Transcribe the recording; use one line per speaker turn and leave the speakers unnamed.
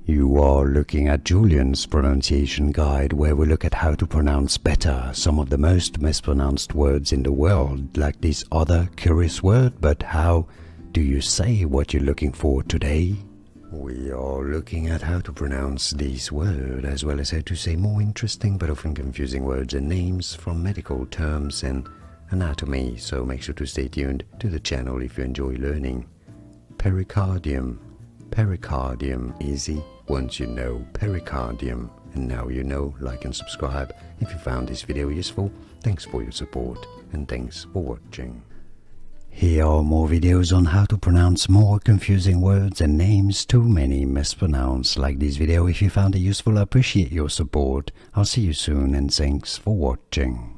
You are looking at Julian's pronunciation guide, where we look at how to pronounce better some of the most mispronounced words in the world, like this other curious word. But how do you say what you're looking for today? We are looking at how to pronounce this word, as well as how to say more interesting but often confusing words and names from medical terms and anatomy, so make sure to stay tuned to the channel if you enjoy learning. Pericardium. Pericardium, easy once you know pericardium. And now you know. Like and subscribe if you found this video useful. Thanks for your support and thanks for watching. Here are more videos on how to pronounce more confusing words and names too many mispronounced. Like this video if you found it useful. I appreciate your support. I'll see you soon and thanks for watching.